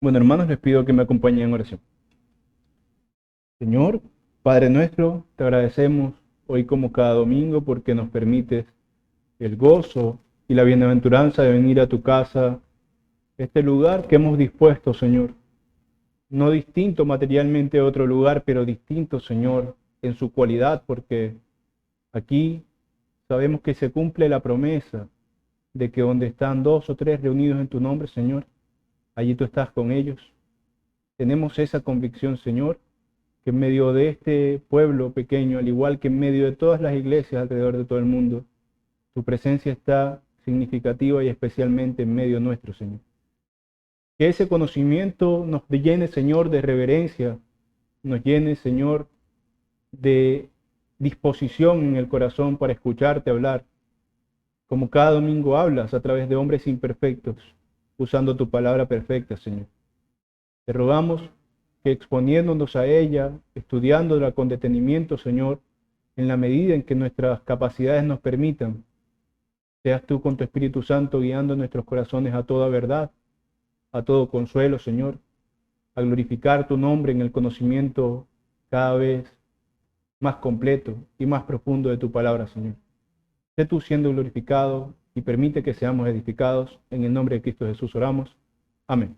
Bueno, hermanos, les pido que me acompañen en oración. Señor, Padre nuestro, te agradecemos hoy como cada domingo porque nos permites el gozo y la bienaventuranza de venir a tu casa, este lugar que hemos dispuesto, Señor. No distinto materialmente a otro lugar, pero distinto, Señor, en su cualidad, porque aquí sabemos que se cumple la promesa de que donde están 2 o 3 reunidos en tu nombre, Señor, allí tú estás con ellos. Tenemos esa convicción, Señor, que en medio de este pueblo pequeño, al igual que en medio de todas las iglesias alrededor de todo el mundo, tu presencia está significativa y especialmente en medio nuestro, Señor. Que ese conocimiento nos llene, Señor, de reverencia, nos llene, Señor, de disposición en el corazón para escucharte hablar, como cada domingo hablas a través de hombres imperfectos, usando tu palabra perfecta, Señor. Te rogamos que exponiéndonos a ella, estudiándola con detenimiento, Señor, en la medida en que nuestras capacidades nos permitan, seas tú con tu Espíritu Santo guiando nuestros corazones a toda verdad, a todo consuelo, Señor, a glorificar tu nombre en el conocimiento cada vez más completo y más profundo de tu palabra, Señor. Sé tú siendo glorificado y permite que seamos edificados. En el nombre de Cristo Jesús oramos. Amén.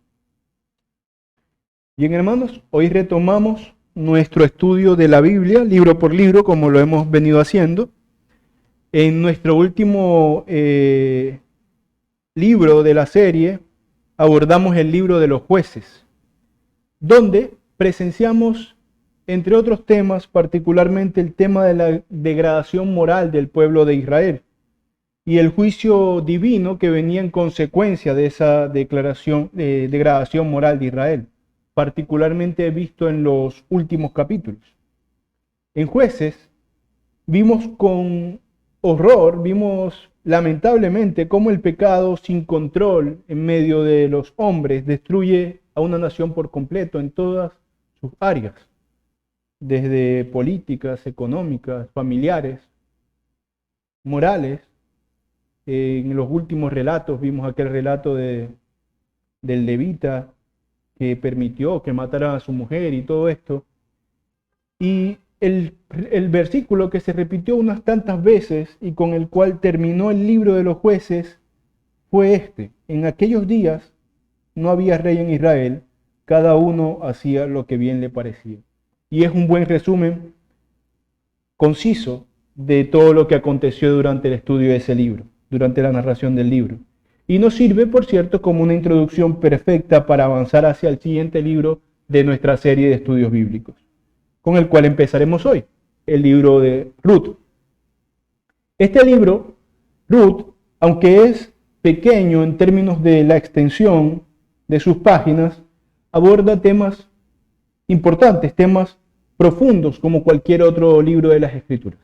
Bien, hermanos, hoy retomamos nuestro estudio de la Biblia, libro por libro, como lo hemos venido haciendo. En nuestro último libro de la serie, abordamos el libro de los jueces, donde presenciamos, entre otros temas, particularmente el tema de la degradación moral del pueblo de Israel y el juicio divino que venía en consecuencia de esa degradación moral de Israel, particularmente visto en los últimos capítulos. En Jueces vimos con horror, vimos lamentablemente cómo el pecado sin control en medio de los hombres destruye a una nación por completo en todas sus áreas, desde políticas, económicas, familiares, morales. En los últimos relatos vimos aquel relato del levita que permitió que mataran a su mujer y todo esto. Y el versículo que se repitió unas tantas veces y con el cual terminó el libro de los jueces fue este: en aquellos días no había rey en Israel, cada uno hacía lo que bien le parecía. Y es un buen resumen conciso de todo lo que aconteció durante el estudio de ese libro, durante la narración del libro. Y nos sirve, por cierto, como una introducción perfecta para avanzar hacia el siguiente libro de nuestra serie de estudios bíblicos, con el cual empezaremos hoy, el libro de Ruth. Este libro, Ruth, aunque es pequeño en términos de la extensión de sus páginas, aborda temas importantes, temas profundos, como cualquier otro libro de las Escrituras.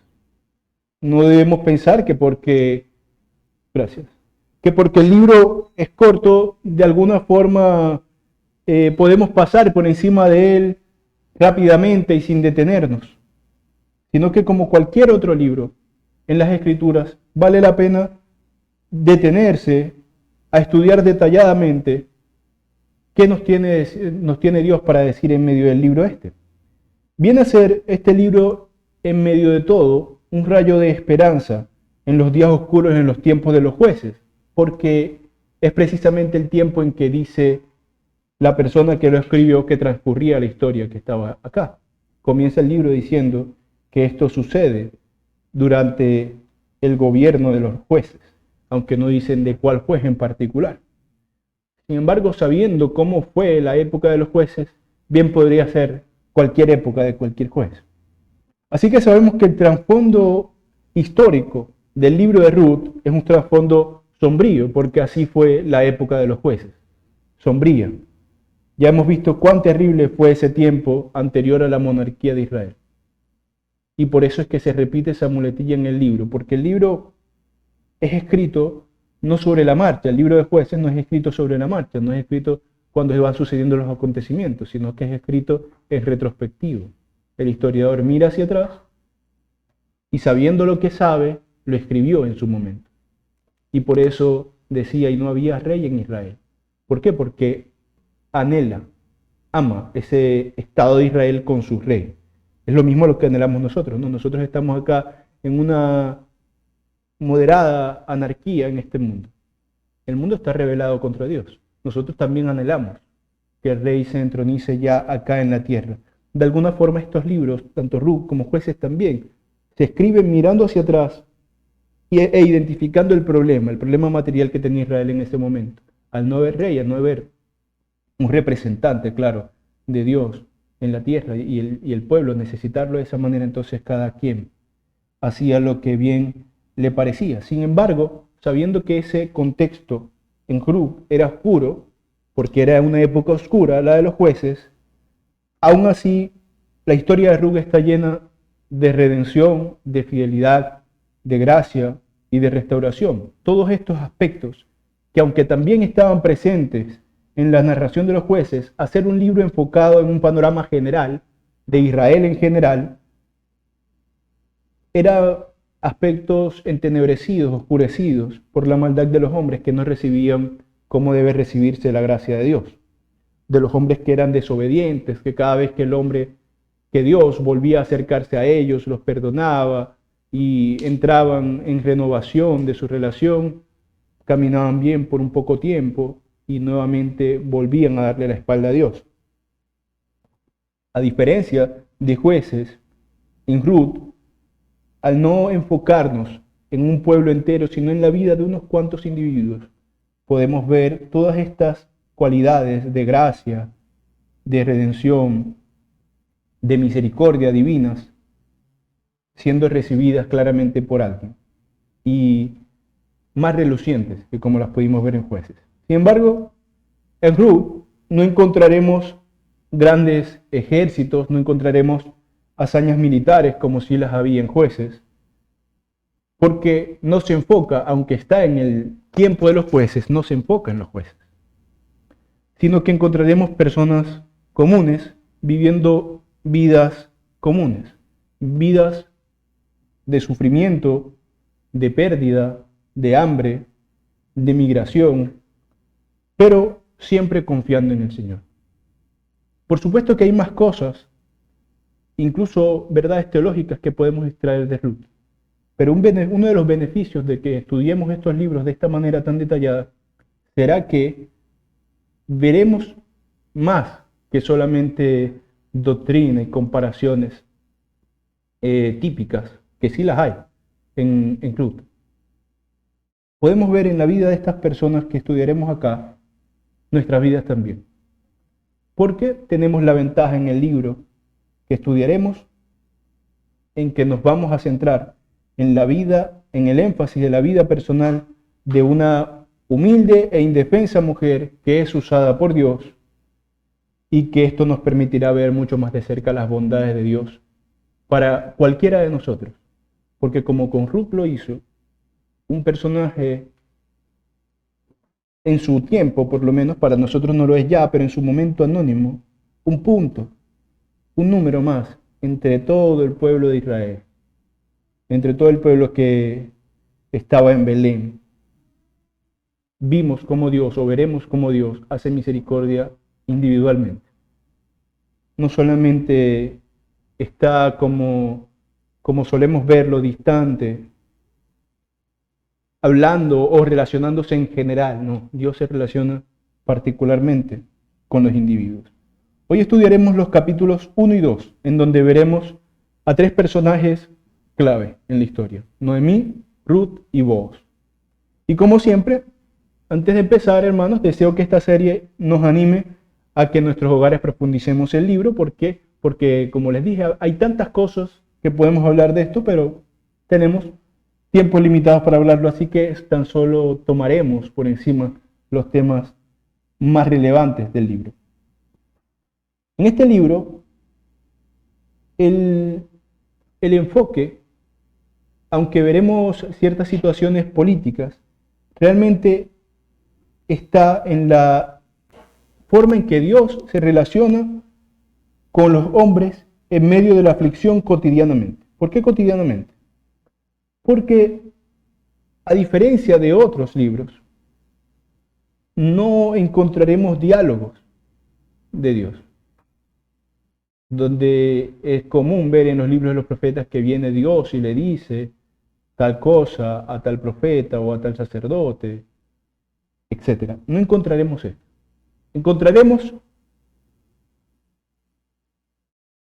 No debemos pensar que porque el libro es corto, de alguna forma podemos pasar por encima de él rápidamente y sin detenernos, sino que como cualquier otro libro en las Escrituras, vale la pena detenerse a estudiar detalladamente qué nos tiene Dios para decir en medio del libro este. Viene a ser este libro, en medio de todo, un rayo de esperanza en los días oscuros, en los tiempos de los jueces, porque es precisamente el tiempo en que dice la persona que lo escribió que transcurría la historia que estaba acá. Comienza el libro diciendo que esto sucede durante el gobierno de los jueces, aunque no dicen de cuál juez en particular. Sin embargo, sabiendo cómo fue la época de los jueces, bien podría ser cualquier época de cualquier juez. Así que sabemos que el trasfondo histórico del libro de Ruth es un trasfondo sombrío, porque así fue la época de los jueces, sombría. Ya hemos visto cuán terrible fue ese tiempo anterior a la monarquía de Israel. Y por eso es que se repite esa muletilla en el libro, porque el libro es escrito no sobre la marcha. El libro de Jueces no es escrito sobre la marcha, no es escrito cuando se van sucediendo los acontecimientos, sino que es escrito en retrospectivo. El historiador mira hacia atrás y, sabiendo lo que sabe, lo escribió en su momento. Y por eso decía, y no había rey en Israel. ¿Por qué? Porque anhela, ama ese Estado de Israel con su rey. Es lo mismo lo que anhelamos nosotros, ¿no? Nosotros estamos acá en una moderada anarquía en este mundo. El mundo está rebelado contra Dios. Nosotros también anhelamos que el rey se entronice ya acá en la tierra. De alguna forma estos libros, tanto Ruth como Jueces también, se escriben mirando hacia atrás e identificando el problema material que tenía Israel en ese momento. Al no haber rey, al no haber un representante, claro, de Dios en la tierra y el pueblo, necesitarlo de esa manera, entonces cada quien hacía lo que bien le parecía. Sin embargo, sabiendo que ese contexto en Ruth era oscuro, porque era una época oscura, la de los jueces, aún así la historia de Ruth está llena de redención, de fidelidad, de gracia y de restauración. Todos estos aspectos que aunque también estaban presentes en la narración de los jueces, hacer un libro enfocado en un panorama general, de Israel en general, era aspectos entenebrecidos, oscurecidos por la maldad de los hombres que no recibían como debe recibirse la gracia de Dios. De los hombres que eran desobedientes, que cada vez que Dios volvía a acercarse a ellos, los perdonaba y entraban en renovación de su relación, caminaban bien por un poco tiempo y nuevamente volvían a darle la espalda a Dios. A diferencia de Jueces, en Ruth, al no enfocarnos en un pueblo entero, sino en la vida de unos cuantos individuos, podemos ver todas estas cualidades de gracia, de redención, de misericordia divinas, siendo recibidas claramente por alguien y más relucientes que como las pudimos ver en Jueces. Sin embargo, en Ruth no encontraremos grandes ejércitos, no encontraremos hazañas militares como si las había en Jueces, porque no se enfoca, aunque está en el tiempo de los jueces, no se enfoca en los jueces, sino que encontraremos personas comunes viviendo vidas comunes, vidas de sufrimiento, de pérdida, de hambre, de migración, pero siempre confiando en el Señor. Por supuesto que hay más cosas, incluso verdades teológicas que podemos extraer de Ruth, pero uno de los beneficios de que estudiemos estos libros de esta manera tan detallada será que veremos más que solamente doctrina y comparaciones típicas, que sí las hay en Ruth. Podemos ver en la vida de estas personas que estudiaremos acá, nuestras vidas también. Porque tenemos la ventaja en el libro que estudiaremos, en que nos vamos a centrar en la vida, en el énfasis de la vida personal de una humilde e indefensa mujer que es usada por Dios, y que esto nos permitirá ver mucho más de cerca las bondades de Dios para cualquiera de nosotros. Porque como con Ruth lo hizo, un personaje en su tiempo, por lo menos para nosotros no lo es ya, pero en su momento anónimo, un punto, un número más entre todo el pueblo de Israel, entre todo el pueblo que estaba en Belén. Vimos cómo Dios, o veremos cómo Dios hace misericordia individualmente. No solamente está como solemos verlo, distante, hablando o relacionándose en general, no, Dios se relaciona particularmente con los individuos. Hoy estudiaremos los capítulos 1 y 2, en donde veremos a tres personajes clave en la historia: Noemí, Ruth y Booz. Y como siempre, antes de empezar, hermanos, deseo que esta serie nos anime a que en nuestros hogares profundicemos el libro. ¿Por qué? Porque, como les dije, hay tantas cosas que podemos hablar de esto, pero tenemos tiempos limitados para hablarlo, así que tan solo tomaremos por encima los temas más relevantes del libro. En este libro, el enfoque, aunque veremos ciertas situaciones políticas, realmente está en la forma en que Dios se relaciona con los hombres en medio de la aflicción cotidianamente. ¿Por qué cotidianamente? Porque, a diferencia de otros libros, no encontraremos diálogos de Dios, donde es común ver en los libros de los profetas que viene Dios y le dice tal cosa a tal profeta o a tal sacerdote, etc. No encontraremos esto. Encontraremos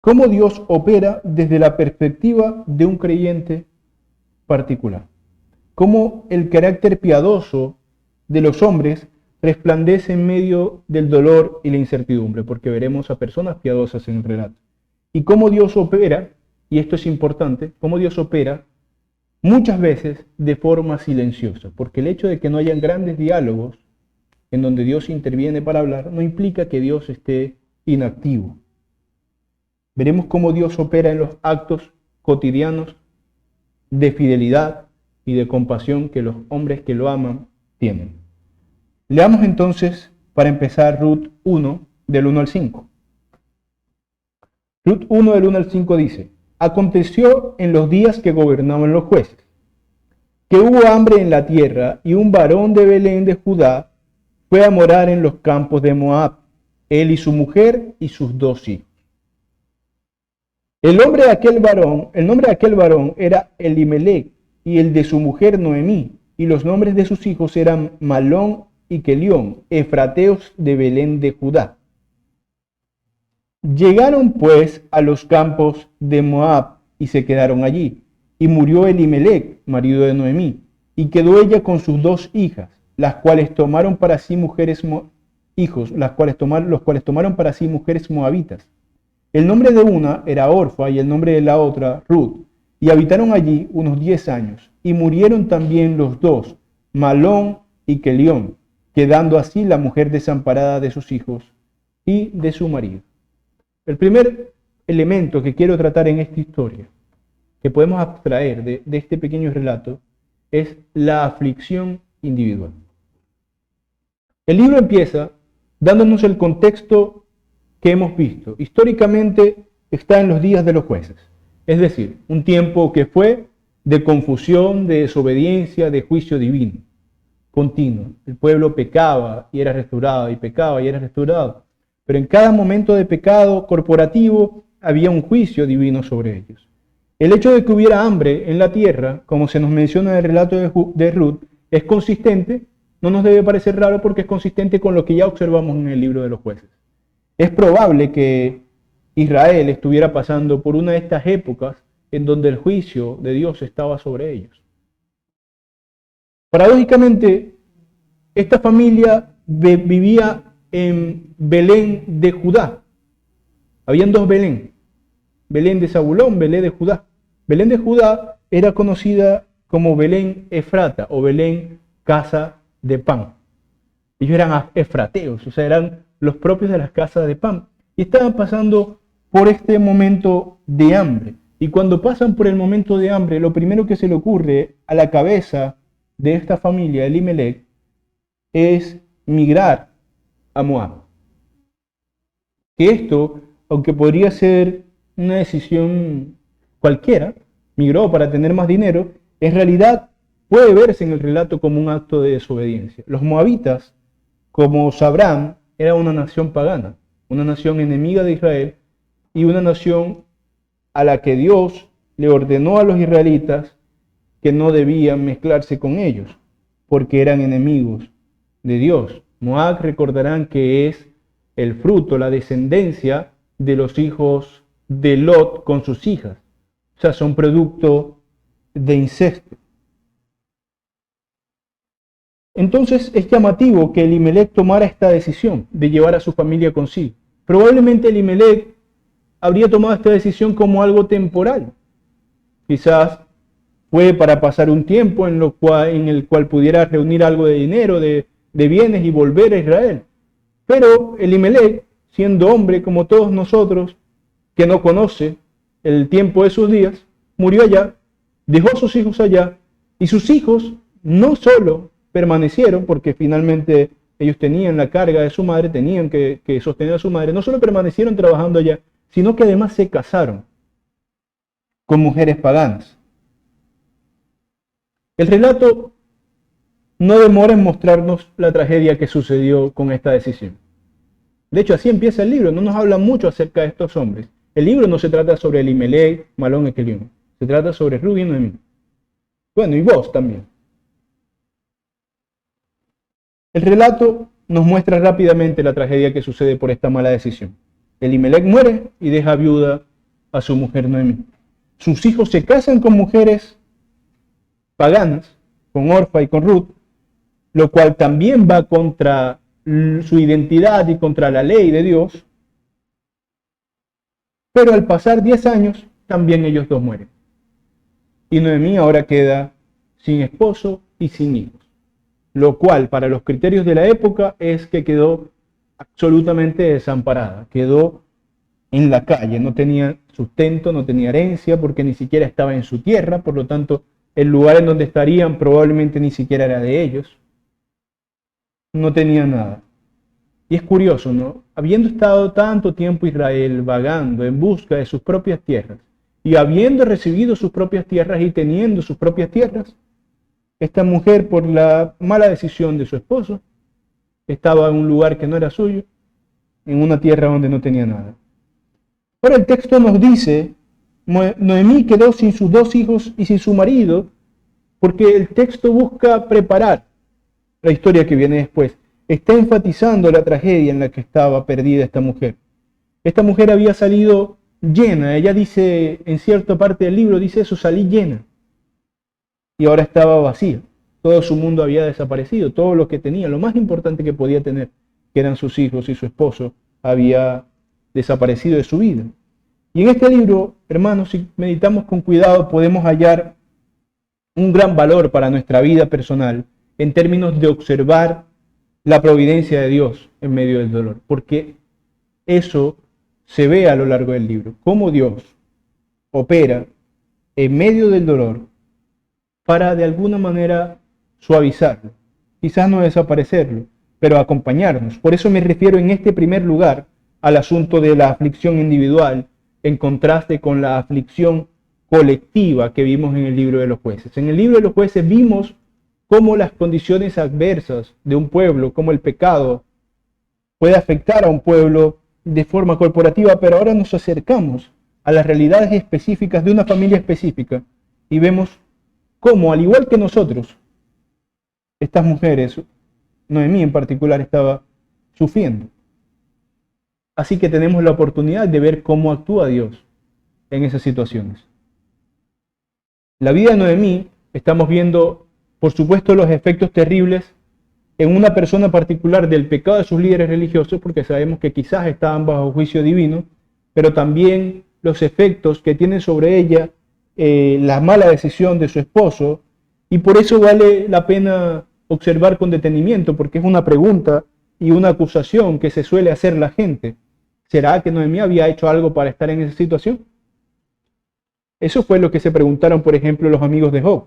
cómo Dios opera desde la perspectiva de un creyente particular. Cómo el carácter piadoso de los hombres resplandece en medio del dolor y la incertidumbre, porque veremos a personas piadosas en el relato. Y cómo Dios opera, y esto es importante, cómo Dios opera muchas veces de forma silenciosa, porque el hecho de que no hayan grandes diálogos en donde Dios interviene para hablar, no implica que Dios esté inactivo. Veremos cómo Dios opera en los actos cotidianos de fidelidad y de compasión que los hombres que lo aman tienen. Leamos entonces, para empezar, Ruth 1, del 1 al 5. Ruth 1, del 1 al 5 dice: Aconteció en los días que gobernaban los jueces, que hubo hambre en la tierra, y un varón de Belén de Judá fue a morar en los campos de Moab, él y su mujer y sus 2 hijos. El nombre de aquel varón era Elimelec, y el de su mujer Noemí, y los nombres de sus hijos eran Malón y Kelión, efrateos de Belén de Judá. Llegaron pues a los campos de Moab y se quedaron allí. Y murió Elimelec, marido de Noemí, y quedó ella con sus 2 hijas, los cuales tomaron para sí mujeres moabitas. El nombre de una era Orfa y el nombre de la otra Ruth, y habitaron allí unos 10 años, y murieron también los 2, Malón y Kelión, quedando así la mujer desamparada de sus hijos y de su marido. El primer elemento que quiero tratar en esta historia, que podemos abstraer de este pequeño relato, es la aflicción individual. El libro empieza dándonos el contexto que hemos visto. Históricamente está en los días de los jueces, es decir, un tiempo que fue de confusión, de desobediencia, de juicio divino continuo. El pueblo pecaba y era restaurado, y pecaba y era restaurado. Pero en cada momento de pecado corporativo había un juicio divino sobre ellos. El hecho de que hubiera hambre en la tierra, como se nos menciona en el relato de Ruth, es consistente, no nos debe parecer raro porque es consistente con lo que ya observamos en el libro de los jueces. Es probable que Israel estuviera pasando por una de estas épocas en donde el juicio de Dios estaba sobre ellos. Paradójicamente, esta familia vivía en Belén de Judá. Habían 2 Belén, Belén de Zabulón, Belén de Judá. Belén de Judá era conocida como Belén Efrata o Belén casa de pan. Ellos eran efrateos, o sea, eran los propios de las casas de pan. Y estaban pasando por este momento de hambre. Y cuando pasan por el momento de hambre, lo primero que se le ocurre a la cabeza de esta familia, Elimelec, es migrar a Moab. Que esto, aunque podría ser una decisión cualquiera, migró para tener más dinero, en realidad puede verse en el relato como un acto de desobediencia. Los moabitas, como sabrán, era una nación pagana, una nación enemiga de Israel y una nación a la que Dios le ordenó a los israelitas que no debían mezclarse con ellos, porque eran enemigos de Dios. Moab, recordarán que es el fruto, la descendencia de los hijos de Lot con sus hijas. O sea, son producto de incesto. Entonces es llamativo que Elimelec tomara esta decisión de llevar a su familia consigo. Probablemente Elimelec habría tomado esta decisión como algo temporal. Quizás fue para pasar un tiempo en el cual pudiera reunir algo de dinero, de bienes y volver a Israel. Pero Elimelec, siendo hombre como todos nosotros, que no conoce el tiempo de sus días, murió allá, dejó a sus hijos allá, y sus hijos no solo permanecieron, porque finalmente ellos tenían la carga de su madre, tenían que sostener a su madre, no solo permanecieron trabajando allá, sino que además se casaron con mujeres paganas. El relato no demora en mostrarnos la tragedia que sucedió con esta decisión. De hecho, así empieza el libro, no nos habla mucho acerca de estos hombres. El libro no se trata sobre Elimelech, Malón y Kelión, se trata sobre Ruth y Noemí. Bueno, y vos también. El relato nos muestra rápidamente la tragedia que sucede por esta mala decisión. Elimelech muere y deja viuda a su mujer Noemí. Sus hijos se casan con mujeres paganas, con Orfa y con Ruth, lo cual también va contra su identidad y contra la ley de Dios. Pero al pasar 10 años, también ellos dos mueren. Y Noemí ahora queda sin esposo y sin hijos. Lo cual, para los criterios de la época, es que quedó absolutamente desamparada. Quedó en la calle, no tenía sustento, no tenía herencia, porque ni siquiera estaba en su tierra. Por lo tanto, el lugar en donde estarían probablemente ni siquiera era de ellos. No tenía nada. Y es curioso, ¿no? Habiendo estado tanto tiempo Israel vagando en busca de sus propias tierras, y habiendo recibido sus propias tierras y teniendo sus propias tierras, esta mujer, por la mala decisión de su esposo, estaba en un lugar que no era suyo, en una tierra donde no tenía nada. Ahora el texto nos dice, Noemí quedó sin sus 2 hijos y sin su marido, porque el texto busca preparar la historia que viene después. Está enfatizando la tragedia en la que estaba perdida esta mujer. Esta mujer había salido llena, ella dice, en cierta parte del libro dice eso, salí llena. Y ahora estaba vacía. Todo su mundo había desaparecido, todo lo que tenía, lo más importante que podía tener, que eran sus hijos y su esposo, había desaparecido de su vida. Y en este libro, hermanos, si meditamos con cuidado, podemos hallar un gran valor para nuestra vida personal en términos de observar la providencia de Dios en medio del dolor, porque eso se ve a lo largo del libro, cómo Dios opera en medio del dolor para de alguna manera suavizarlo, quizás no desaparecerlo, pero acompañarnos. Por eso me refiero en este primer lugar al asunto de la aflicción individual en contraste con la aflicción colectiva que vimos en el libro de los jueces. En el libro de los jueces vimos cómo las condiciones adversas de un pueblo, cómo el pecado puede afectar a un pueblo de forma corporativa, pero ahora nos acercamos a las realidades específicas de una familia específica y vemos cómo, al igual que nosotros, estas mujeres, Noemí en particular, estaba sufriendo. Así que tenemos la oportunidad de ver cómo actúa Dios en esas situaciones. La vida de Noemí, estamos viendo, por supuesto, los efectos terribles en una persona particular del pecado de sus líderes religiosos, porque sabemos que quizás estaban bajo juicio divino, pero también los efectos que tiene sobre ella la mala decisión de su esposo, y por eso vale la pena observar con detenimiento, porque es una pregunta y una acusación que se suele hacer la gente. ¿Será que Noemí había hecho algo para estar en esa situación? Eso fue lo que se preguntaron, por ejemplo, los amigos de Job.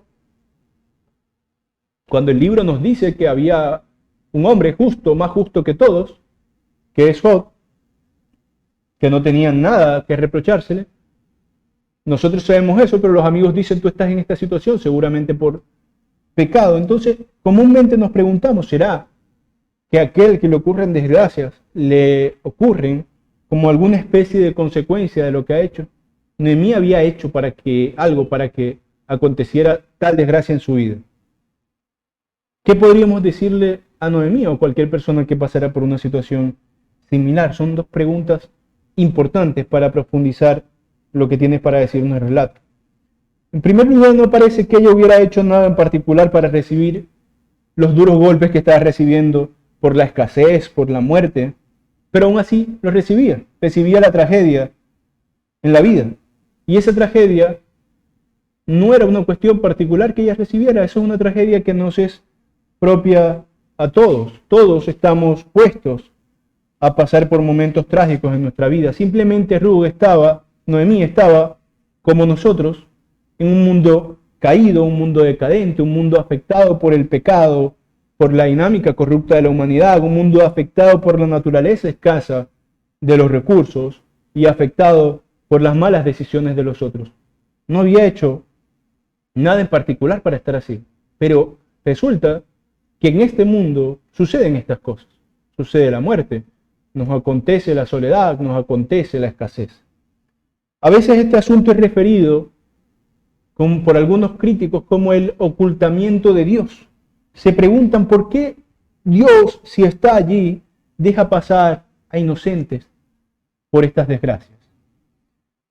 Cuando el libro nos dice que había un hombre justo, más justo que todos, que es Job, que no tenían nada que reprochársele, nosotros sabemos eso, pero los amigos dicen, tú estás en esta situación seguramente por pecado. Entonces, comúnmente nos preguntamos, ¿será que a aquel que le ocurren desgracias le ocurren como alguna especie de consecuencia de lo que ha hecho? Noemí había hecho algo para que aconteciera tal desgracia en su vida. ¿Qué podríamos decirle a Noemí o a cualquier persona que pasara por una situación similar? Son 2 preguntas importantes para profundizar lo que tienes para decirnos el relato. En primer lugar, no parece que ella hubiera hecho nada en particular para recibir los duros golpes que estaba recibiendo por la escasez, por la muerte, pero aún así los recibía la tragedia en la vida. Y esa tragedia no era una cuestión particular que ella recibiera, eso es una tragedia que nos es propia a todos. Todos estamos puestos a pasar por momentos trágicos en nuestra vida. Simplemente Noemí estaba, como nosotros, en un mundo caído, un mundo decadente, un mundo afectado por el pecado, por la dinámica corrupta de la humanidad, un mundo afectado por la naturaleza escasa de los recursos y afectado por las malas decisiones de los otros. No había hecho nada en particular para estar así, pero resulta que en este mundo suceden estas cosas. Sucede la muerte, nos acontece la soledad, nos acontece la escasez. A veces este asunto es referido por algunos críticos como el ocultamiento de Dios. Se preguntan por qué Dios, si está allí, deja pasar a inocentes por estas desgracias.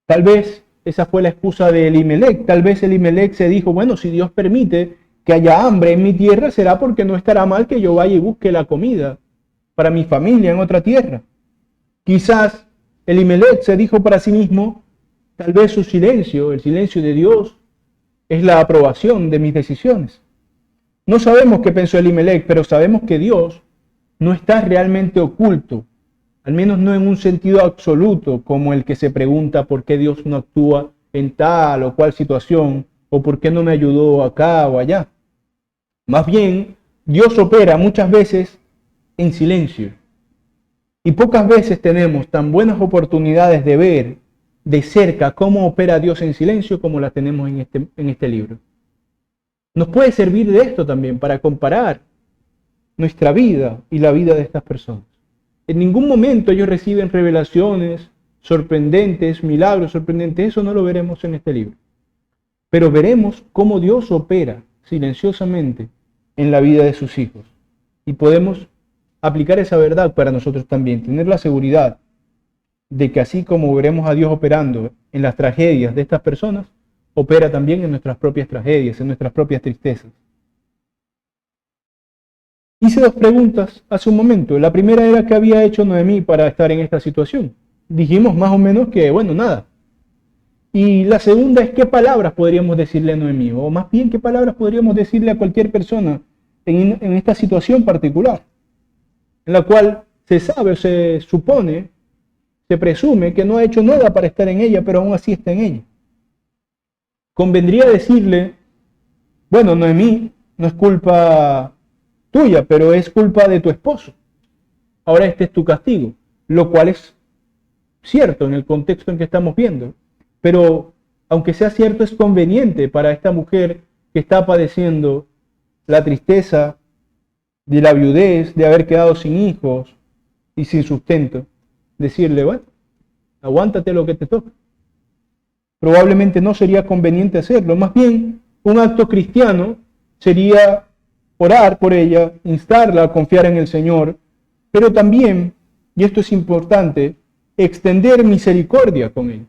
Tal vez esa fue la excusa de Elimelec. Tal vez Elimelec se dijo, bueno, si Dios permite que haya hambre en mi tierra, será porque no estará mal que yo vaya y busque la comida para mi familia en otra tierra. Quizás Elimelec se dijo para sí mismo, tal vez su silencio, el silencio de Dios, es la aprobación de mis decisiones. No sabemos qué pensó Elimelec, pero sabemos que Dios no está realmente oculto, al menos no en un sentido absoluto, como el que se pregunta por qué Dios no actúa en tal o cual situación, o por qué no me ayudó acá o allá. Más bien, Dios opera muchas veces en silencio. Y pocas veces tenemos tan buenas oportunidades de ver de cerca cómo opera Dios en silencio como las tenemos en este libro. Nos puede servir de esto también para comparar nuestra vida y la vida de estas personas. En ningún momento ellos reciben revelaciones sorprendentes, milagros sorprendentes, eso no lo veremos en este libro. Pero veremos cómo Dios opera silenciosamente en la vida de sus hijos. Y podemos aplicar esa verdad para nosotros también, tener la seguridad de que así como veremos a Dios operando en las tragedias de estas personas, opera también en nuestras propias tragedias, en nuestras propias tristezas. Hice dos preguntas hace un momento. La primera era qué había hecho Noemí para estar en esta situación. Dijimos más o menos que, bueno, nada. Y la segunda es qué palabras podríamos decirle a Noemí, o más bien qué palabras podríamos decirle a cualquier persona en esta situación particular, en la cual se sabe, se supone, se presume que no ha hecho nada para estar en ella, pero aún así está en ella. Convendría decirle, bueno, Noemí, no es culpa tuya, pero es culpa de tu esposo. Ahora este es tu castigo, lo cual es cierto en el contexto en que estamos viendo. Pero aunque sea cierto, es conveniente para esta mujer que está padeciendo la tristeza de la viudez, de haber quedado sin hijos y sin sustento, decirle, bueno, aguántate lo que te toca. Probablemente no sería conveniente hacerlo. Más bien, un acto cristiano sería orar por ella, instarla a confiar en el Señor, pero también, y esto es importante, extender misericordia con ella.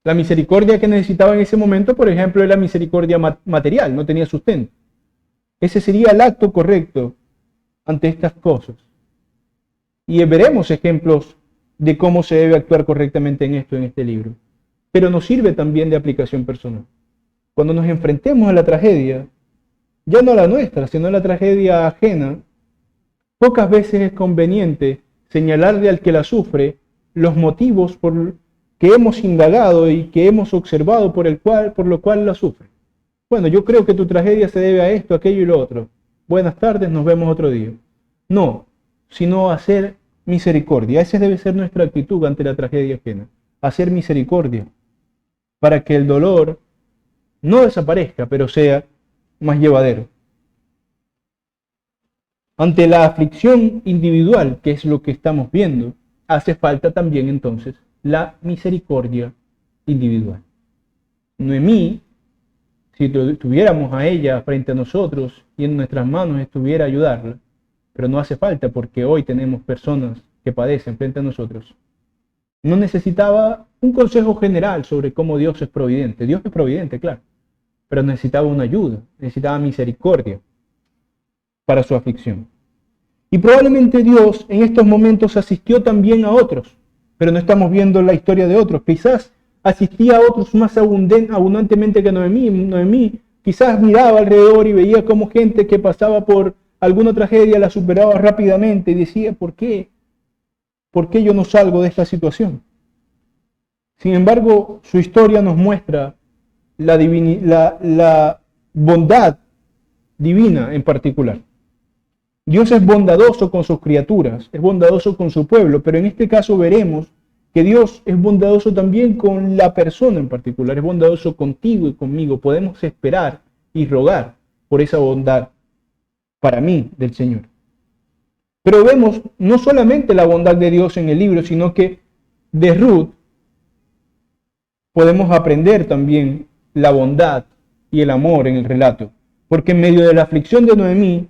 La misericordia que necesitaba en ese momento, por ejemplo, era misericordia material, no tenía sustento. Ese sería el acto correcto ante estas cosas. Y veremos ejemplos de cómo se debe actuar correctamente en esto en este libro. Pero nos sirve también de aplicación personal. Cuando nos enfrentemos a la tragedia, ya no la nuestra, sino la tragedia ajena, pocas veces es conveniente señalarle al que la sufre los motivos por que hemos indagado y que hemos observado por lo cual la sufre. Bueno, yo creo que tu tragedia se debe a esto, aquello y lo otro. Buenas tardes, nos vemos otro día. No, sino hacer misericordia. Esa debe ser nuestra actitud ante la tragedia ajena. Hacer misericordia para que el dolor no desaparezca, pero sea más llevadero. Ante la aflicción individual, que es lo que estamos viendo, hace falta también entonces la misericordia individual. Noemí, si tuviéramos a ella frente a nosotros y en nuestras manos estuviera ayudarla, pero no hace falta porque hoy tenemos personas que padecen frente a nosotros. No necesitaba un consejo general sobre cómo Dios es providente. Dios es providente, claro, pero necesitaba una ayuda, necesitaba misericordia para su aflicción. Y probablemente Dios en estos momentos asistió también a otros, pero no estamos viendo la historia de otros. Quizás asistía a otros más abundantemente que Noemí. Noemí quizás miraba alrededor y veía como gente que pasaba por alguna tragedia la superaba rápidamente y decía, ¿por qué? ¿Por qué yo no salgo de esta situación? Sin embargo, su historia nos muestra la bondad divina en particular. Dios es bondadoso con sus criaturas, es bondadoso con su pueblo, pero en este caso veremos que Dios es bondadoso también con la persona en particular, es bondadoso contigo y conmigo. Podemos esperar y rogar por esa bondad para mí del Señor. Pero vemos no solamente la bondad de Dios en el libro, sino que de Ruth podemos aprender también la bondad y el amor en el relato. Porque en medio de la aflicción de Noemí,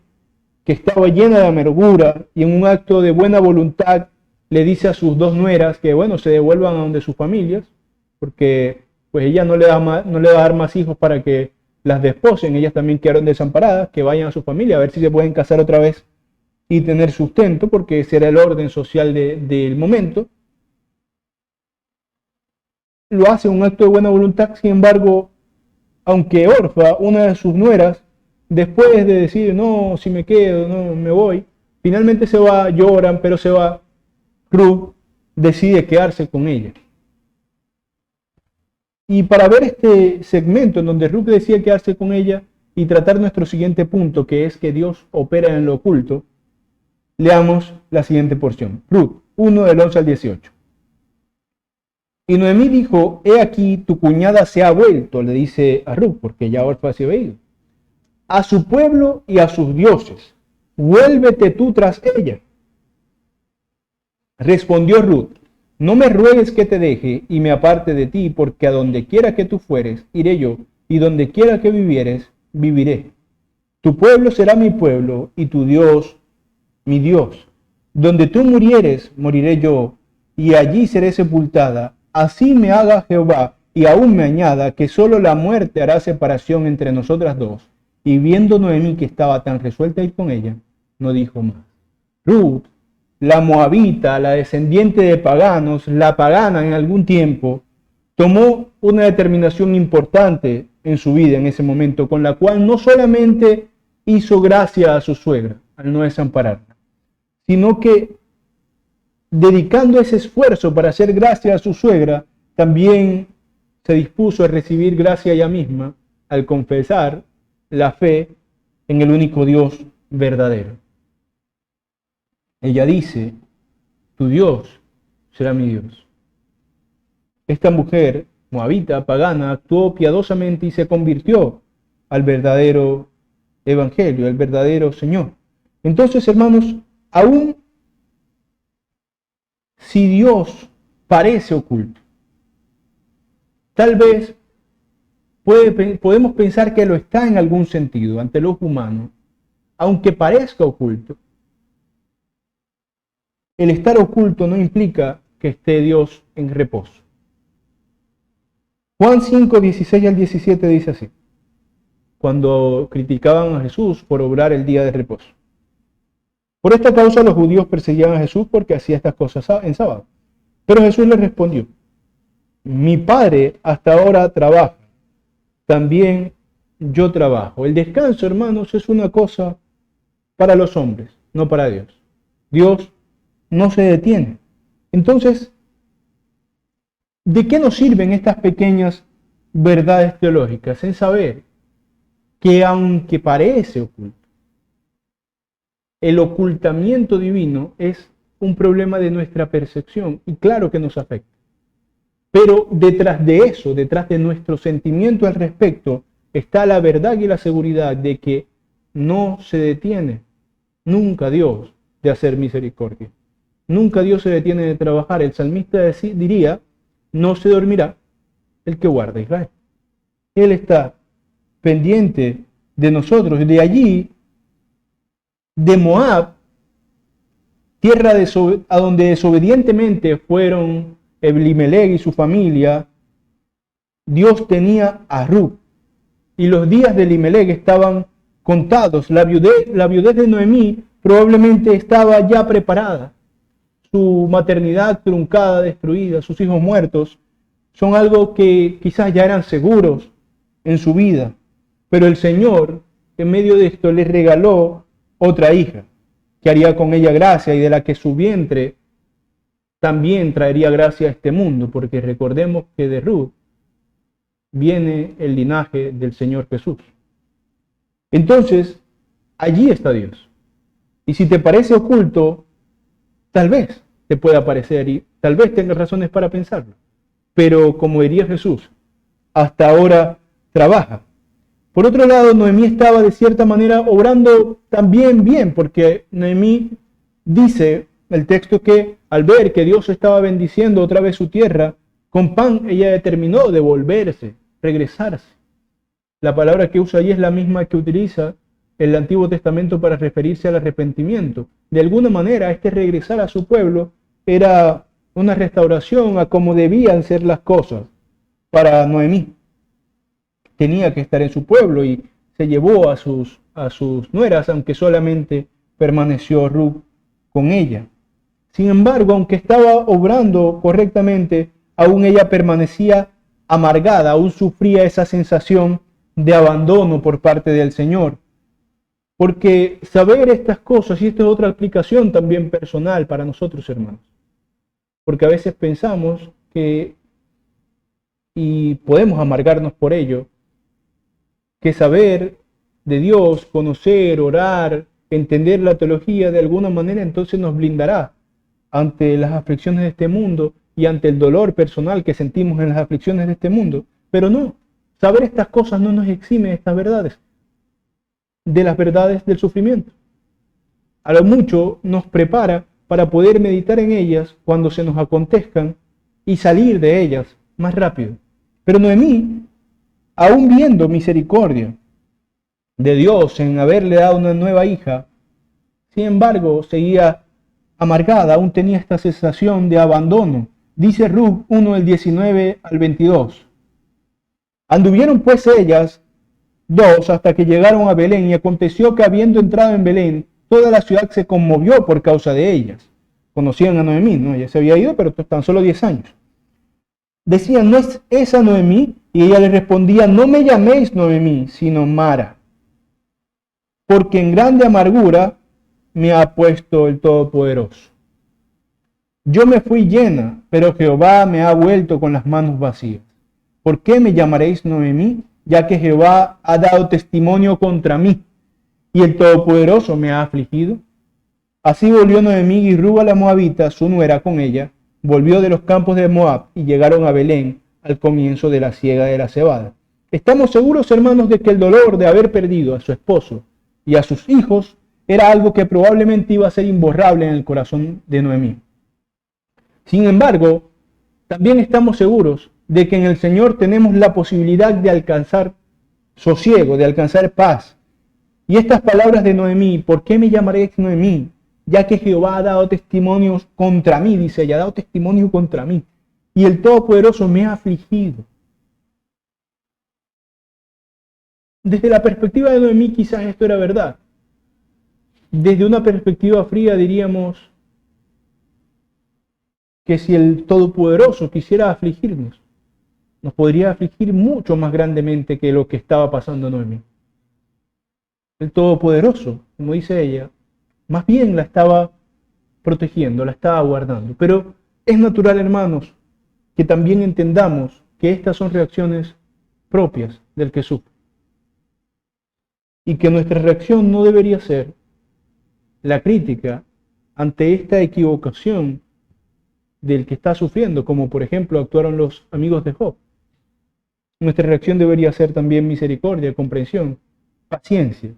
que estaba llena de amargura y en un acto de buena voluntad, le dice a sus dos nueras que, bueno, se devuelvan a donde sus familias, porque pues ella no le va a dar más hijos para que las desposen, ellas también quedaron desamparadas, que vayan a su familia a ver si se pueden casar otra vez y tener sustento, porque ese era el orden social del momento. Lo hace un acto de buena voluntad, sin embargo, aunque Orfa, una de sus nueras, después de decir, no, si me quedo, no, me voy, finalmente se va, lloran, pero se va, Ruth decide quedarse con ella. Y para ver este segmento en donde Ruth decide quedarse con ella y tratar nuestro siguiente punto, que es que Dios opera en lo oculto, leamos la siguiente porción. Ruth 1 del 11 al 18. Y Noemí dijo, he aquí tu cuñada se ha vuelto, le dice a Ruth, porque ya Orfa se había ido, a su pueblo y a sus dioses. Vuélvete tú tras ella. Respondió Ruth, no me ruegues que te deje y me aparte de ti, porque a donde quiera que tú fueres, iré yo, y donde quiera que vivieres, viviré. Tu pueblo será mi pueblo, y tu Dios, mi Dios. Donde tú murieres, moriré yo, y allí seré sepultada. Así me haga Jehová, y aún me añada, que solo la muerte hará separación entre nosotras dos. Y viendo Noemí que estaba tan resuelta a ir con ella, no dijo más. Ruth, la moabita, la descendiente de paganos, la pagana en algún tiempo, tomó una determinación importante en su vida en ese momento, con la cual no solamente hizo gracia a su suegra al no desampararla, sino que dedicando ese esfuerzo para hacer gracia a su suegra, también se dispuso a recibir gracia ella misma al confesar la fe en el único Dios verdadero. Ella dice, tu Dios será mi Dios. Esta mujer, moabita, pagana, actuó piadosamente y se convirtió al verdadero evangelio, al verdadero Señor. Entonces, hermanos, aún si Dios parece oculto, tal vez podemos pensar que lo está en algún sentido ante los humanos, aunque parezca oculto. El estar oculto no implica que esté Dios en reposo. Juan 5, 16 al 17 dice así, cuando criticaban a Jesús por obrar el día de reposo. Por esta causa los judíos perseguían a Jesús porque hacía estas cosas en sábado. Pero Jesús les respondió, mi Padre hasta ahora trabaja, también yo trabajo. El descanso, hermanos, es una cosa para los hombres, no para Dios. Dios no se detiene. Entonces, ¿de qué nos sirven estas pequeñas verdades teológicas? En saber que aunque parece oculto, el ocultamiento divino es un problema de nuestra percepción y claro que nos afecta. Pero detrás de eso, detrás de nuestro sentimiento al respecto, está la verdad y la seguridad de que no se detiene nunca Dios de hacer misericordia. Nunca Dios se detiene de trabajar. El salmista diría, no se dormirá el que guarda a Israel. Él está pendiente de nosotros. De allí, de Moab, tierra a donde desobedientemente fueron Elimelech y su familia, Dios tenía a Ruth. Y los días de Elimelech estaban contados. La viudez de Noemí probablemente estaba ya preparada. Su maternidad truncada, destruida, sus hijos muertos, son algo que quizás ya eran seguros en su vida. Pero el Señor, en medio de esto, le regaló otra hija, que haría con ella gracia y de la que su vientre también traería gracia a este mundo, porque recordemos que de Ruth viene el linaje del Señor Jesús. Entonces, allí está Dios. Y si te parece oculto, tal vez te pueda parecer y tal vez tengas razones para pensarlo. Pero como diría Jesús, hasta ahora trabaja. Por otro lado, Noemí estaba de cierta manera obrando también bien, porque Noemí Dice el texto que al ver que Dios estaba bendiciendo otra vez su tierra, con pan ella determinó devolverse, regresarse. La palabra que usa allí es la misma que utiliza el Antiguo Testamento para referirse al arrepentimiento. De alguna manera, este regresar a su pueblo era una restauración a cómo debían ser las cosas para Noemí. Tenía que estar en su pueblo y se llevó a sus nueras, aunque solamente permaneció Ruth con ella. Sin embargo, aunque estaba obrando correctamente, aún ella permanecía amargada, aún sufría esa sensación de abandono por parte del Señor. Porque saber estas cosas, y esta es otra aplicación también personal para nosotros, hermanos, porque a veces pensamos que, y podemos amargarnos por ello, que saber de Dios, conocer, orar, entender la teología de alguna manera, entonces nos blindará ante las aflicciones de este mundo y ante el dolor personal que sentimos en las aflicciones de este mundo. Pero no, saber estas cosas no nos exime de estas verdades, de las verdades del sufrimiento. A lo mucho nos prepara para poder meditar en ellas cuando se nos acontezcan y salir de ellas más rápido. Pero Noemí, aún viendo misericordia de Dios en haberle dado una nueva hija, sin embargo seguía amargada, aún tenía esta sensación de abandono. Dice Ruth 1, del 19 al 22. Anduvieron pues ellas dos hasta que llegaron a Belén, y aconteció que habiendo entrado en Belén, toda la ciudad se conmovió por causa de ellas. Conocían a Noemí, ¿no? Ella se había ido, pero tan solo 10 años. Decían, ¿no es esa Noemí? Y ella les respondía, no me llaméis Noemí, sino Mara, porque en grande amargura me ha puesto el Todopoderoso. Yo me fui llena, pero Jehová me ha vuelto con las manos vacías. ¿Por qué me llamaréis Noemí? Ya que Jehová ha dado testimonio contra mí, y el Todopoderoso me ha afligido. Así volvió Noemí y Ruth la Moabita, su nuera, con ella, volvió de los campos de Moab y llegaron a Belén al comienzo de la siega de la cebada. Estamos seguros, hermanos, de que el dolor de haber perdido a su esposo y a sus hijos era algo que probablemente iba a ser imborrable en el corazón de Noemí. Sin embargo, también estamos seguros de que en el Señor tenemos la posibilidad de alcanzar sosiego, de alcanzar paz. Y estas palabras de Noemí, ¿por qué me llamaréis Noemí? Ya que Jehová ha dado testimonios contra mí, dice ella, ha dado testimonio contra mí, y el Todopoderoso me ha afligido. Desde la perspectiva de Noemí quizás esto era verdad. Desde una perspectiva fría diríamos que si el Todopoderoso quisiera afligirnos, nos podría afligir mucho más grandemente que lo que estaba pasando a Noemí. El Todopoderoso, como dice ella, más bien la estaba protegiendo, la estaba guardando. Pero es natural, hermanos, que también entendamos que estas son reacciones propias del que sufre. Y que nuestra reacción no debería ser la crítica ante esta equivocación del que está sufriendo, como por ejemplo actuaron los amigos de Job. Nuestra reacción debería ser también misericordia, comprensión, paciencia.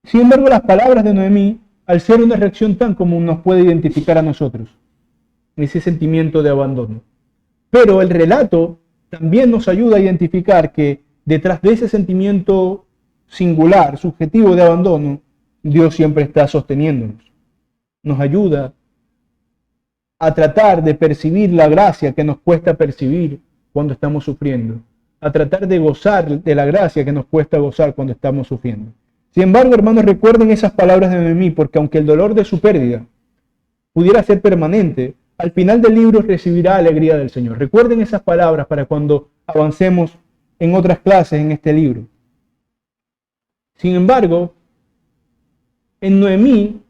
Sin embargo, las palabras de Noemí, al ser una reacción tan común, nos puede identificar a nosotros, ese sentimiento de abandono. Pero el relato también nos ayuda a identificar que detrás de ese sentimiento singular, subjetivo de abandono, Dios siempre está sosteniéndonos. Nos ayuda a tratar de percibir la gracia que nos cuesta percibir cuando estamos sufriendo, a tratar de gozar de la gracia que nos cuesta gozar cuando estamos sufriendo. Sin embargo, hermanos, recuerden esas palabras de Noemí, porque aunque el dolor de su pérdida pudiera ser permanente, al final del libro recibirá alegría del Señor. Recuerden esas palabras para cuando avancemos en otras clases en este libro. Sin embargo, en Noemí,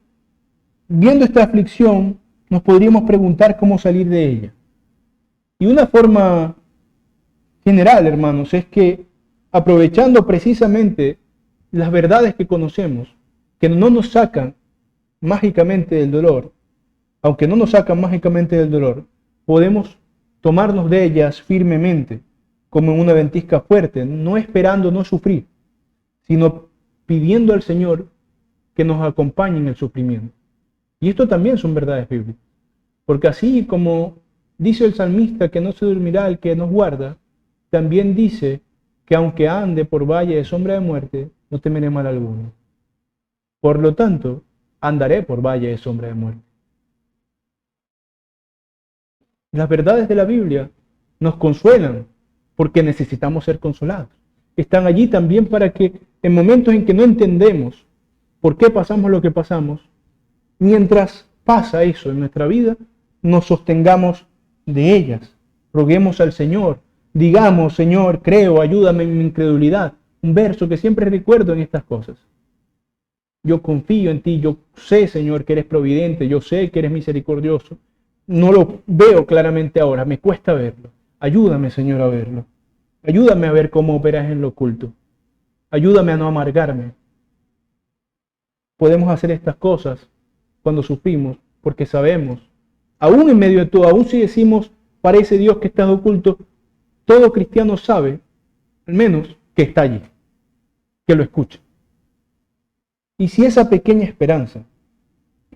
viendo esta aflicción, nos podríamos preguntar cómo salir de ella. Y una forma general, hermanos, es que aprovechando precisamente las verdades que conocemos, que no nos sacan mágicamente del dolor, aunque no nos sacan mágicamente del dolor, podemos tomarnos de ellas firmemente, como en una ventisca fuerte, no esperando no sufrir, sino pidiendo al Señor que nos acompañe en el sufrimiento. Y esto también son verdades bíblicas. Porque así como dice el salmista que no se dormirá el que nos guarda, también dice que aunque ande por valle de sombra de muerte, no temeré mal alguno. Por lo tanto, andaré por valle de sombra de muerte. Las verdades de la Biblia nos consuelan porque necesitamos ser consolados. Están allí también para que en momentos en que no entendemos por qué pasamos lo que pasamos, mientras pasa eso en nuestra vida, nos sostengamos de ellas. Roguemos al Señor. Digamos, Señor, creo, ayúdame en mi incredulidad. Un verso que siempre recuerdo en estas cosas. Yo confío en ti, yo sé, Señor, que eres providente, yo sé que eres misericordioso. No lo veo claramente ahora, me cuesta verlo. Ayúdame, Señor, a verlo. Ayúdame a ver cómo operas en lo oculto. Ayúdame a no amargarme. Podemos hacer estas cosas cuando sufrimos, porque sabemos, aún en medio de todo, aún si decimos, parece Dios que está oculto, todo cristiano sabe, al menos, que está allí, que lo escucha. Y si esa pequeña esperanza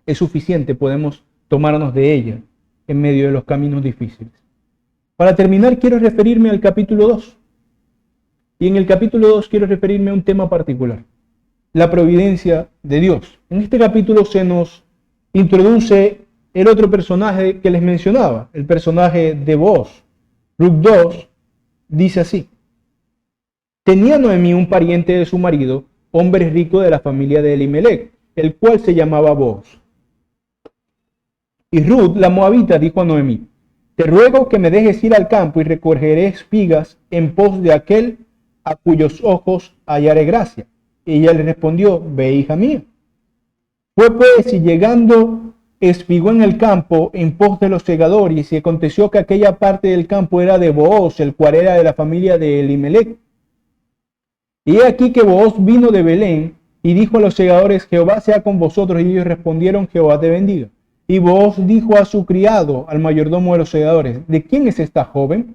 es suficiente, podemos tomarnos de ella en medio de los caminos difíciles. Para terminar, quiero referirme al capítulo 2. Y en el capítulo 2 quiero referirme a un tema particular, la providencia de Dios. En este capítulo se nos introduce el otro personaje que les mencionaba, el personaje de Booz. Ruth 2 dice así: tenía Noemí un pariente de su marido, hombre rico de la familia de Elimelec, el cual se llamaba Booz. Y Ruth, la moabita, dijo a Noemí: te ruego que me dejes ir al campo y recogeré espigas en pos de aquel a cuyos ojos hallaré gracia. Y ella le respondió: ve, hija mía. Fue pues, y llegando, espigó en el campo en pos de los segadores, y aconteció que aquella parte del campo era de Booz, el cual era de la familia de Elimelec. Y he aquí que Booz vino de Belén, y dijo a los segadores: Jehová sea con vosotros. Y ellos respondieron: Jehová te bendiga. Y Booz dijo a su criado, al mayordomo de los segadores: ¿de quién es esta joven?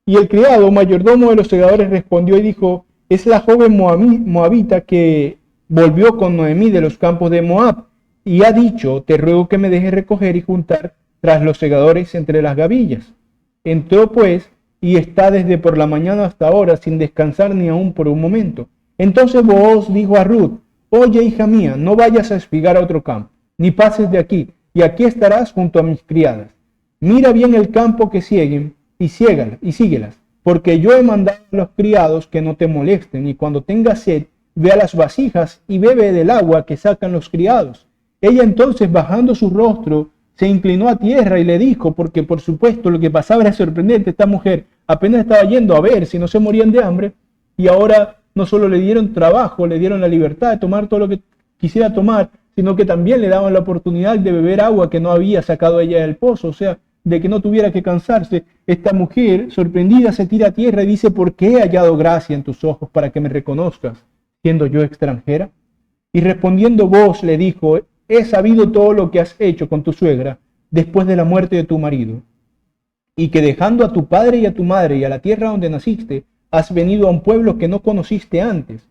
Y el criado, mayordomo de los segadores, respondió y dijo: es la joven moabita que volvió con Noemí de los campos de Moab, y ha dicho: te ruego que me dejes recoger y juntar tras los segadores entre las gavillas. Entró pues, y está desde por la mañana hasta ahora, sin descansar ni aún por un momento. Entonces Booz dijo a Ruth: oye, hija mía, no vayas a espigar a otro campo, ni pases de aquí, y aquí estarás junto a mis criadas. Mira bien el campo que siguen, y síguelas, porque yo he mandado a los criados que no te molesten, y cuando tengas sed, ve a las vasijas y bebe del agua que sacan los criados. Ella entonces, bajando su rostro, se inclinó a tierra y le dijo, porque por supuesto lo que pasaba era sorprendente: esta mujer apenas estaba yendo a ver si no se morían de hambre, y ahora no solo le dieron trabajo, le dieron la libertad de tomar todo lo que quisiera tomar, sino que también le daban la oportunidad de beber agua que no había sacado ella del pozo, o sea, de que no tuviera que cansarse. Esta mujer, sorprendida, se tira a tierra y dice: ¿por qué he hallado gracia en tus ojos para que me reconozcas, siendo yo extranjera? Y respondiendo Booz le dijo: he sabido todo lo que has hecho con tu suegra después de la muerte de tu marido, y que dejando a tu padre y a tu madre y a la tierra donde naciste, has venido a un pueblo que no conociste antes.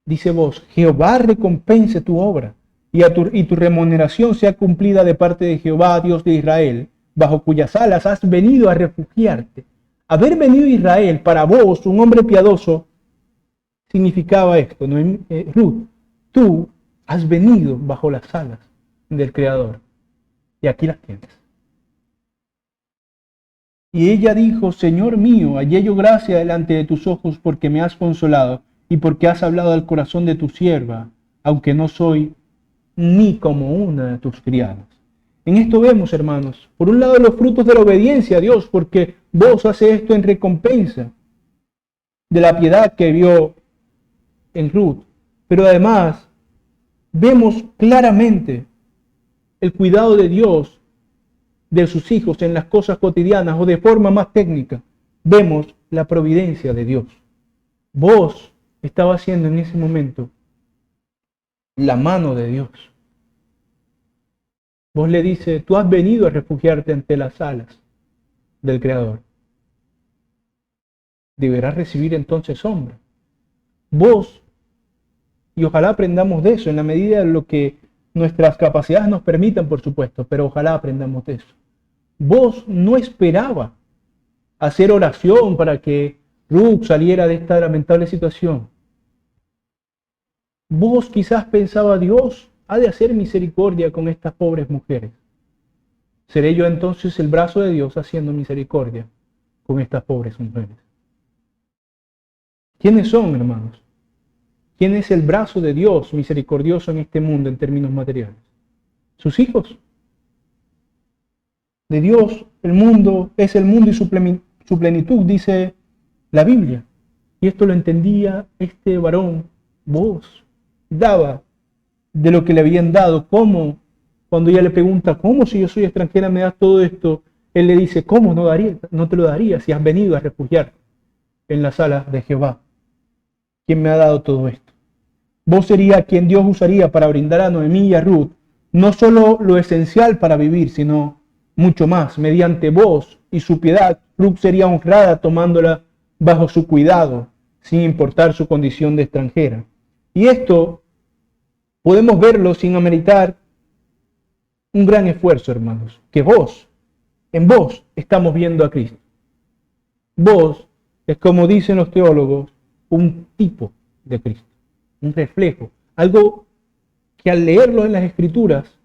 Dice Booz: Jehová recompense tu obra, y tu remuneración sea cumplida de parte de Jehová, Dios de Israel, bajo cuyas alas has venido a refugiarte. Haber venido a Israel para vos, un hombre piadoso, significaba esto, ¿no? Ruth, tú has venido bajo las alas del Creador, y aquí las tienes. Y ella dijo: Señor mío, hallé yo gracia delante de tus ojos, porque me has consolado, y porque has hablado al corazón de tu sierva, aunque no soy ni como una de tus criadas. En esto vemos, hermanos, por un lado los frutos de la obediencia a Dios, porque Booz hace esto en recompensa de la piedad que vio en Ruth, pero además vemos claramente el cuidado de Dios de sus hijos en las cosas cotidianas, o de forma más técnica, vemos la providencia de Dios. Booz estaba haciendo en ese momento la mano de Dios. Vos le dice: tú has venido a refugiarte ante las alas del Creador. Deberás recibir entonces sombra. Vos, y ojalá aprendamos de eso en la medida de lo que nuestras capacidades nos permitan, por supuesto, pero ojalá aprendamos de eso. Vos no esperaba hacer oración para que Ruth saliera de esta lamentable situación. Vos quizás pensaba, Dios ha de hacer misericordia con estas pobres mujeres. ¿Seré yo entonces el brazo de Dios haciendo misericordia con estas pobres mujeres? ¿Quiénes son, hermanos? ¿Quién es el brazo de Dios misericordioso en este mundo en términos materiales? Sus hijos. De Dios, el mundo es el mundo y su plenitud, dice la Biblia. Y esto lo entendía este varón. Vos daba de lo que le habían dado. ¿Cómo? Cuando ella le pregunta, ¿cómo si yo soy extranjera me das todo esto? Él le dice, ¿cómo no te lo daría si has venido a refugiarte en la sala de Jehová? ¿Quién me ha dado todo esto? Vos sería quien Dios usaría para brindar a Noemí y a Ruth no solo lo esencial para vivir, sino mucho más. Mediante vos y su piedad, Ruth sería honrada tomándola bajo su cuidado, sin importar su condición de extranjera. Y esto podemos verlo sin ameritar un gran esfuerzo, hermanos, que en vos estamos viendo a Cristo. Vos es, como dicen los teólogos, un tipo de Cristo, un reflejo, algo que al leerlo en las Escrituras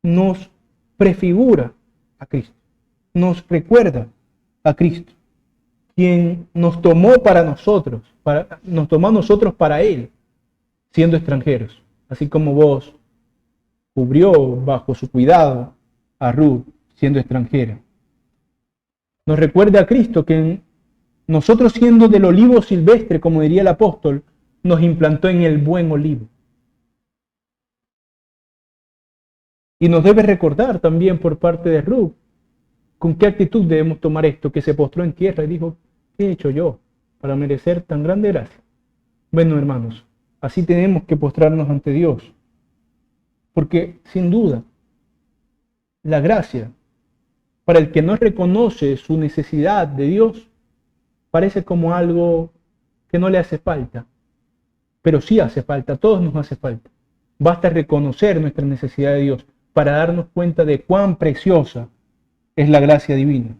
nos prefigura a Cristo, nos recuerda a Cristo, quien nos tomó para nosotros, nos tomó a nosotros para Él, siendo extranjeros, así como vos cubrió bajo su cuidado a Ruth, siendo extranjera. Nos recuerda a Cristo que nosotros, siendo del olivo silvestre, como diría el apóstol, nos implantó en el buen olivo. Y nos debe recordar también por parte de Ruth con qué actitud debemos tomar esto, que se postró en tierra y dijo, ¿qué he hecho yo para merecer tan grande gracia? Bueno, hermanos, así tenemos que postrarnos ante Dios, porque sin duda la gracia para el que no reconoce su necesidad de Dios parece como algo que no le hace falta, pero sí hace falta, a todos nos hace falta. Basta reconocer nuestra necesidad de Dios para darnos cuenta de cuán preciosa es la gracia divina.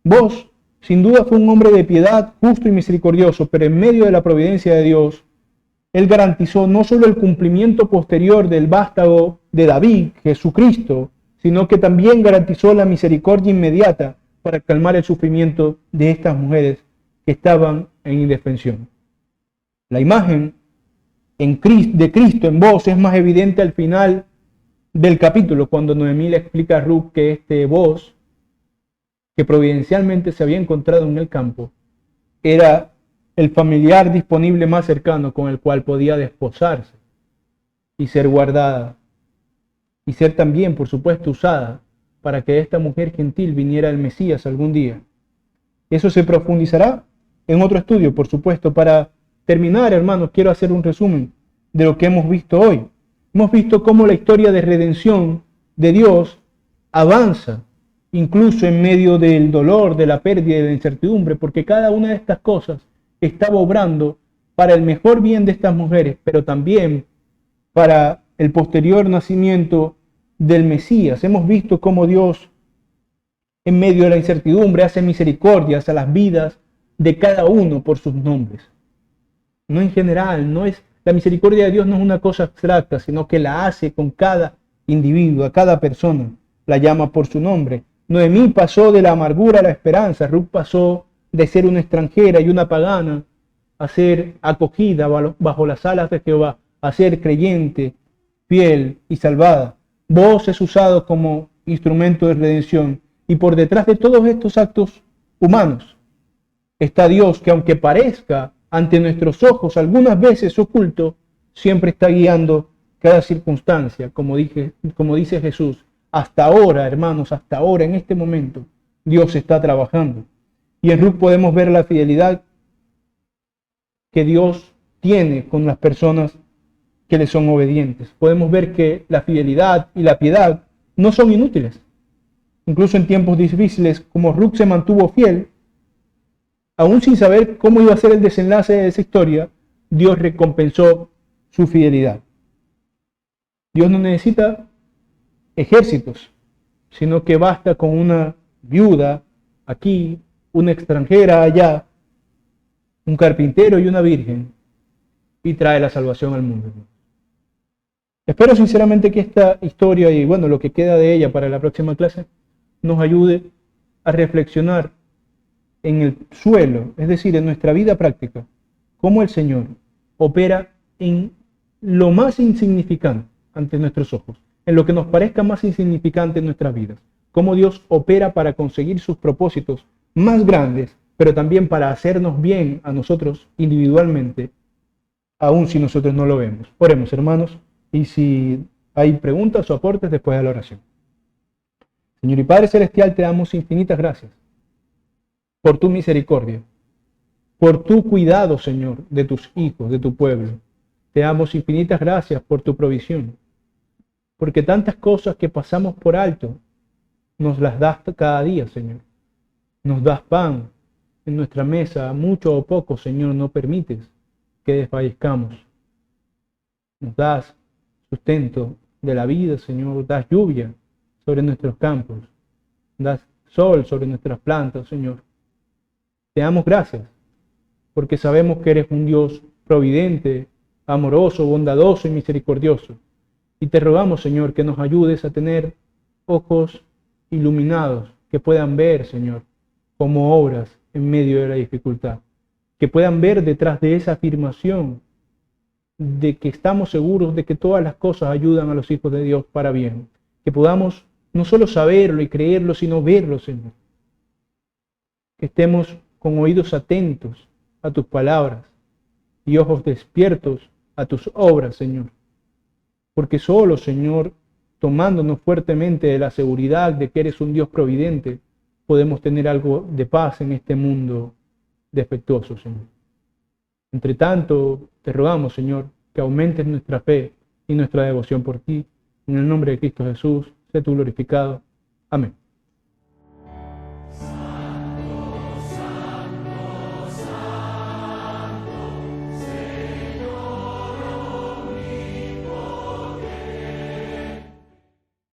Vos, sin duda, fue un hombre de piedad, justo y misericordioso, pero en medio de la providencia de Dios, Él garantizó no solo el cumplimiento posterior del vástago de David, Jesucristo, sino que también garantizó la misericordia inmediata para calmar el sufrimiento de estas mujeres que estaban en indefensión. La imagen de Cristo en vos es más evidente al final del capítulo, cuando Noemí le explica a Ruth que este vos, que providencialmente se había encontrado en el campo, era el familiar disponible más cercano con el cual podía desposarse y ser guardada, y ser también, por supuesto, usada para que esta mujer gentil viniera el Mesías algún día. Eso se profundizará en otro estudio, por supuesto. Para terminar, hermanos, quiero hacer un resumen de lo que hemos visto hoy. Hemos visto cómo la historia de redención de Dios avanza, incluso en medio del dolor, de la pérdida y de la incertidumbre, porque cada una de estas cosas estaba obrando para el mejor bien de estas mujeres, pero también para el posterior nacimiento del Mesías. Hemos visto cómo Dios, en medio de la incertidumbre, hace misericordias a las vidas de cada uno por sus nombres. No en general, la misericordia de Dios no es una cosa abstracta, sino que la hace con cada individuo, a cada persona, la llama por su nombre. Noemí pasó de la amargura a la esperanza. Ruth pasó de ser una extranjera y una pagana a ser acogida bajo las alas de Jehová, a ser creyente, fiel y salvada. Vos es usado como instrumento de redención, y por detrás de todos estos actos humanos está Dios, que aunque parezca ante nuestros ojos algunas veces oculto, siempre está guiando cada circunstancia, como dice Jesús. Hasta ahora, hermanos, hasta ahora, en este momento, Dios está trabajando. Y en Ruth podemos ver la fidelidad que Dios tiene con las personas que le son obedientes. Podemos ver que la fidelidad y la piedad no son inútiles. Incluso en tiempos difíciles, como Ruth se mantuvo fiel, aún sin saber cómo iba a ser el desenlace de esa historia, Dios recompensó su fidelidad. Dios no necesita ejércitos, sino que basta con una viuda aquí, una extranjera allá, un carpintero y una virgen, y trae la salvación al mundo. Espero sinceramente que esta historia y bueno, lo que queda de ella para la próxima clase nos ayude a reflexionar en el suelo, es decir, en nuestra vida práctica, cómo el Señor opera en lo más insignificante ante nuestros ojos, en lo que nos parezca más insignificante en nuestras vidas, cómo Dios opera para conseguir sus propósitos más grandes, pero también para hacernos bien a nosotros individualmente, aun si nosotros no lo vemos. Oremos, hermanos, y si hay preguntas o aportes después de la oración. Señor y Padre Celestial, te damos infinitas gracias por tu misericordia, por tu cuidado, Señor, de tus hijos, de tu pueblo. Te damos infinitas gracias por tu provisión, porque tantas cosas que pasamos por alto, nos las das cada día, Señor. Nos das pan en nuestra mesa, mucho o poco, Señor, no permites que desfallezcamos. Nos das sustento de la vida, Señor, das lluvia sobre nuestros campos, das sol sobre nuestras plantas, Señor. Te damos gracias, porque sabemos que eres un Dios providente, amoroso, bondadoso y misericordioso. Y te rogamos, Señor, que nos ayudes a tener ojos iluminados, que puedan ver, Señor, como obras en medio de la dificultad, que puedan ver detrás de esa afirmación de que estamos seguros de que todas las cosas ayudan a los hijos de Dios para bien, que podamos no solo saberlo y creerlo, sino verlo, Señor. Que estemos con oídos atentos a tus palabras y ojos despiertos a tus obras, Señor. Porque solo, Señor, tomándonos fuertemente de la seguridad de que eres un Dios providente, podemos tener algo de paz en este mundo defectuoso, Señor. Entre tanto, te rogamos, Señor, que aumentes nuestra fe y nuestra devoción por ti. En el nombre de Cristo Jesús, sé tú glorificado. Amén.